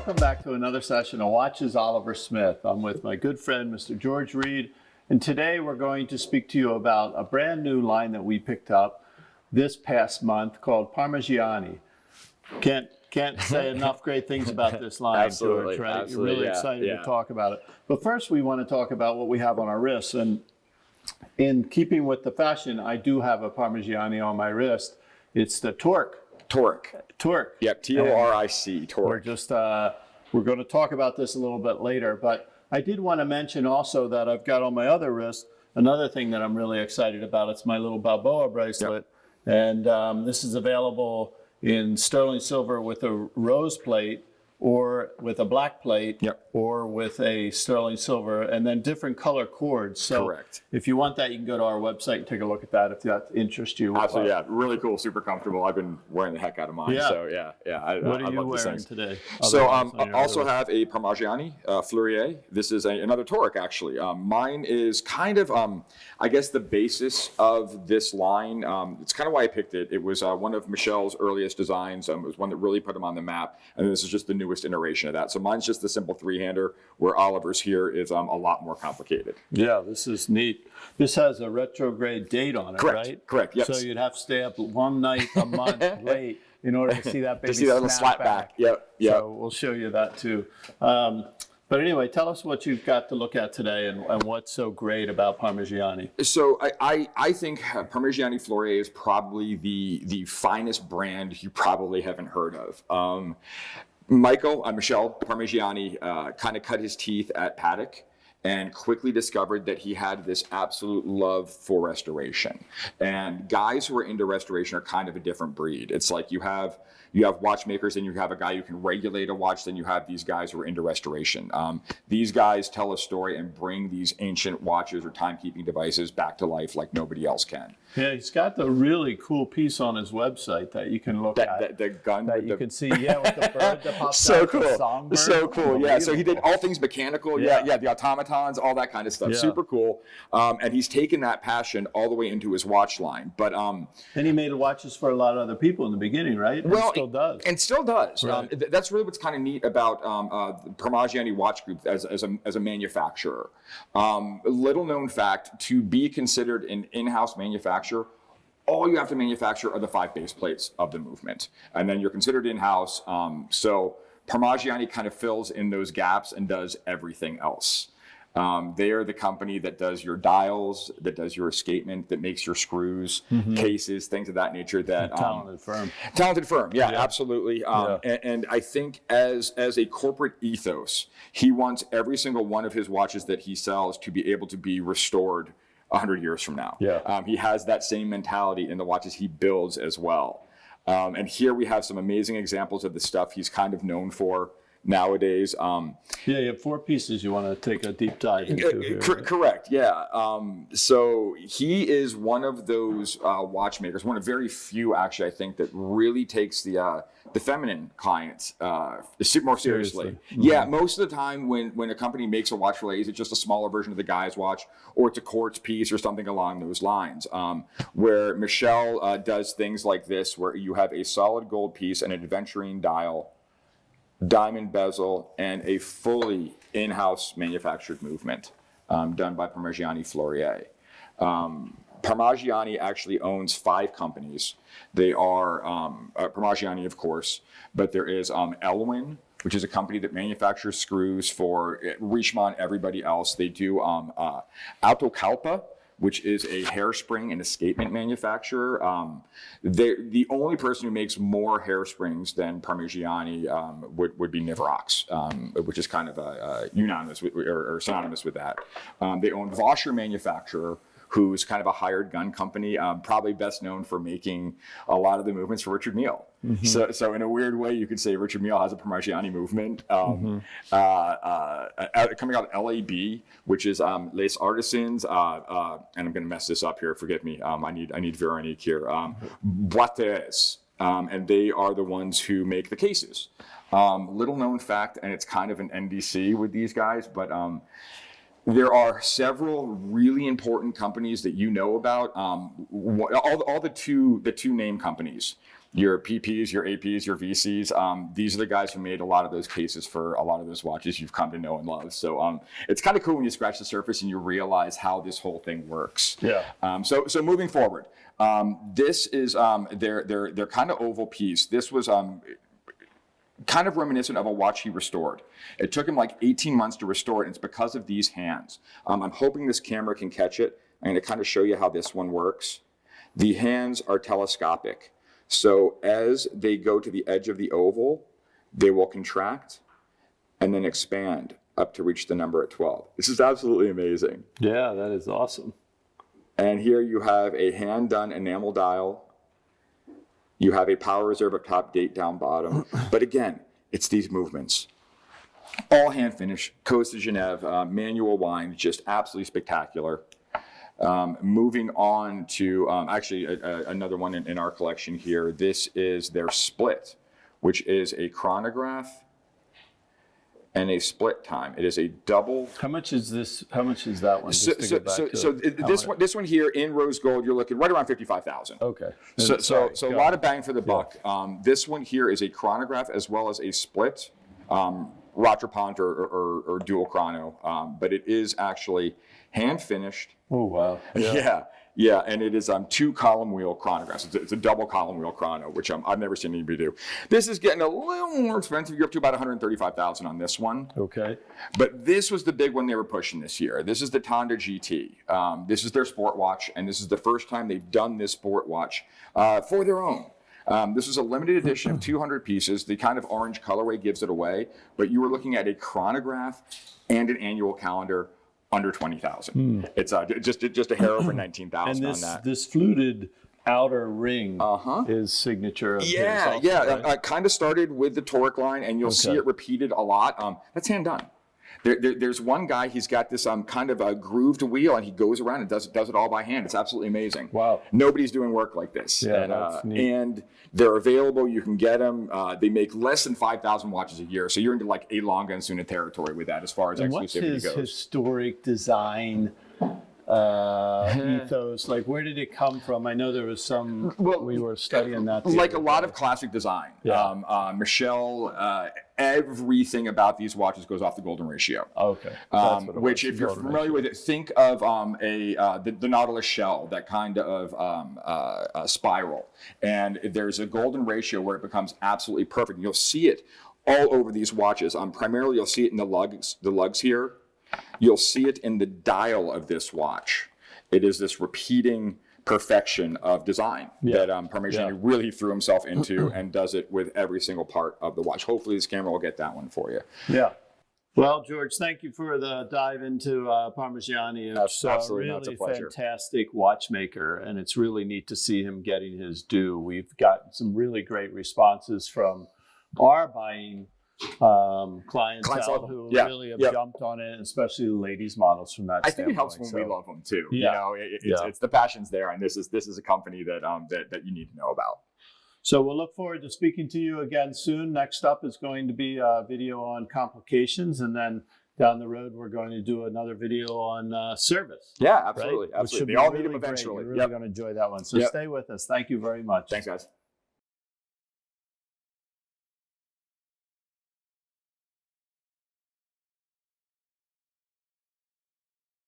Welcome back to another session of Watches Oliver Smith. I'm with my good friend, Mr. George Reed, and today we're going to speak to you about a brand new line that we picked up this past month called Parmigiani. Can't say enough great things about this line, Absolutely, George, right? absolutely, You're really excited to talk about it. But first we want to talk about what we have on our wrists. And in keeping with the fashion, I do have a Parmigiani on my wrist. It's the Torque. Torque. Yep, T-O-R-I-C, Torque. We're just, we're going to talk about this a little bit later, but I did want to mention also that I've got on my other wrist another thing that I'm really excited about. It's my little Balboa bracelet. Yep. And this is available in sterling silver with a rose plate, or with a black plate, yep, or with a sterling silver, and then different color cords. So correct. If you want that, you can go to our website and take a look at that if that interests you. Absolutely, yeah. Really cool, super comfortable. I've been wearing the heck out of mine. Yeah. So yeah. What are you wearing today? So I also have a Parmigiani Fleurier. This is another Torque, actually. Mine is kind of, I guess, the basis of this line. It's kind of why I picked it. It was one of Michel's earliest designs. It was one that really put him on the map. And this is just the newest iteration of that. So mine's just the simple three-hander, where Oliver's here is a lot more complicated. Yeah, this is neat. This has a retrograde date on it, correct, right? Correct, yes. So you'd have to stay up one night a month late in order to see that baby to see that little slap back. Yep. So we'll show you that too. But anyway, tell us what you've got to look at today and what's so great about Parmigiani. So I think Parmigiani Fleurier is probably the finest brand you probably haven't heard of. Michel Parmigiani kind of cut his teeth at Patek and quickly discovered that he had this absolute love for restoration. And guys who are into restoration are kind of a different breed. It's like you have watchmakers, and you have a guy who can regulate a watch, then you have these guys who are into restoration. These guys tell a story and bring these ancient watches or timekeeping devices back to life like nobody else can. Yeah, he's got the really cool piece on his website that you can look at. The gun that you can see, with the bird that pops so out. Cool. The songbird. So cool, yeah. So he did all things mechanical, the automatons, all that kind of stuff. Yeah. Super cool. And he's taken that passion all the way into his watch line. But and he made watches for a lot of other people in the beginning, right? Well, and still does. Right. That's really what's kind of neat about the Parmigiani Watch Group as a manufacturer. Little known fact: to be considered an in-house manufacturer, all you have to manufacture are the 5 base plates of the movement, and then you're considered in-house. So Parmigiani kind of fills in those gaps and does everything else. They are the company that does your dials, that does your escapement, that makes your screws, cases, things of that nature. That talented firm, yeah. Absolutely. And I think as a corporate ethos, he wants every single one of his watches that he sells to be able to be restored 100 years from now. He has that same mentality in the watches he builds as well. And here we have some amazing examples of the stuff he's kind of known for nowadays. You have 4 pieces you want to take a deep dive into here. Correct, yeah. So he is one of those watchmakers, one of very few actually, I think, that really takes the feminine clients more seriously. Yeah, most of the time when a company makes a watch for ladies, it's just a smaller version of the guy's watch, or it's a quartz piece or something along those lines. Where Michel does things like this, where you have a solid gold piece, an aventurine dial, diamond bezel, and a fully in-house manufactured movement done by Parmigiani Fleurier. Parmigiani actually owns 5 companies. They are Parmigiani, of course, but there is Elwin, which is a company that manufactures screws for Richemont, everybody else. They do Autocalpa, which is a hairspring and escapement manufacturer. The only person who makes more hairsprings than Parmigiani would be Niverox, which is kind of unanimous or synonymous with that. They own Voscher manufacturer, who's kind of a hired gun company, probably best known for making a lot of the movements for Richard Mille. So in a weird way, you could say Richard Mille has a Parmigiani movement. Coming out of LAB, which is Les Artisans, and I'm going to mess this up here, forgive me, I need Veronique here, Boiteres, and they are the ones who make the cases. Little known fact, and it's kind of an NDC with these guys, but there are several really important companies that you know about. All the two name companies your PPs, your APs, your VCs. These are the guys who made a lot of those cases for a lot of those watches you've come to know and love. So it's kind of cool when you scratch the surface and you realize how this whole thing works. Yeah. So moving forward, this is their kind of oval piece. This was kind of reminiscent of a watch he restored. It took him like 18 months to restore it, and it's because of these hands. I'm hoping this camera can catch it. I'm going to kind of show you how this one works. The hands are telescopic. So as they go to the edge of the oval, they will contract and then expand up to reach the number at 12. This is absolutely amazing. Yeah, that is awesome. And here you have a hand-done enamel dial. You have a power reserve up top, date down bottom. But again, it's these movements. All hand finish, Coast de Genève, manual wind, just absolutely spectacular. Moving on to actually another one in our collection here. This is their split, which is a chronograph and a split time. It is a double. How much is this? How much is that one? This one here in rose gold, you're looking right around 55,000. Okay. So a lot of bang for the buck. This one here is a chronograph as well as a split, Rattrapant or dual chrono, but it is actually hand finished. Oh wow. Yeah, and it is 2 column wheel chronographs. It's a double column wheel chrono, which I've never seen anybody do. This is getting a little more expensive. You're up to about 135,000 on this one. Okay. But this was the big one they were pushing this year. This is the Tonda GT. This is their sport watch, and this is the first time they've done this sport watch for their own. This is a limited edition of 200 pieces. The kind of orange colorway gives it away, but you were looking at a chronograph and an annual calendar under 20,000. It's just a hair over 19,000 on that. This fluted outer ring is signature of his also, right? Kind of started with the Toric line, and you'll see it repeated a lot. That's hand done. There's one guy, he's got this kind of a grooved wheel, and he goes around and does it all by hand. It's absolutely amazing. Wow. Nobody's doing work like this. Yeah, that's neat. And they're available. You can get them. They make less than 5,000 watches a year, so you're into like a Lange Sohne territory with that as far as exclusivity What's his goes. historic design ethos? Like, where did it come from? I know there was some, we were studying that. Like a lot of classic design. Yeah. Michel, everything about these watches goes off the golden ratio. Okay. Which, if you're familiar with it, think of the Nautilus shell, that kind of spiral. And there's a golden ratio where it becomes absolutely perfect. You'll see it all over these watches. Primarily, you'll see it in the lugs here. You'll see it in the dial of this watch. It is this repeating perfection of design that Parmigiani really threw himself into, and does it with every single part of the watch. Hopefully this camera will get that one for you. Yeah. Well, George, thank you for the dive into Parmigiani. It's absolutely, really it's a pleasure. Fantastic watchmaker, and it's really neat to see him getting his due. We've gotten some really great responses from our buying clientele who really have jumped on it, especially the ladies models from that standpoint. I think it helps when we love them too. Yeah. You know, it's the passion's there, and this is a company that that you need to know about. So we'll look forward to speaking to you again soon. Next up is going to be a video on complications, and then down the road we're going to do another video on service. Yeah, absolutely, right? absolutely. They all need them eventually. You're really going to enjoy that one. So stay with us. Thank you very much. Thanks, guys.